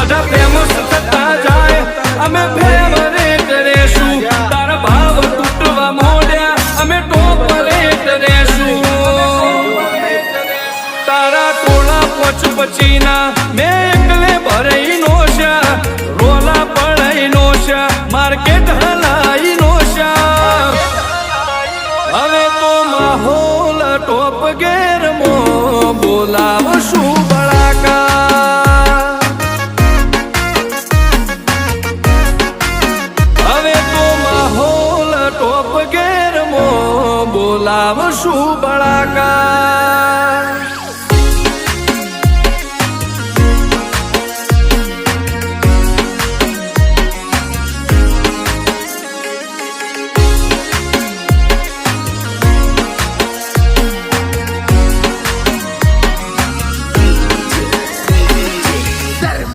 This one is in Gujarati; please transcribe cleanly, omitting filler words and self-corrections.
બધા ફેમસ થતા જાય અમે ફેવરેટ રહેશું તારા ભાવ તૂટવા મોડ્યા અમે ટોપરેટ રહેશું તારા ટોળા પોચ પછીના મેં એકલે ભરાઈ નો છે રોલા પડાઈ નો છે માર્કેટ હલાઈ નો છે હવે તો માહોલ ટોપ ગેર મો બોલાવશું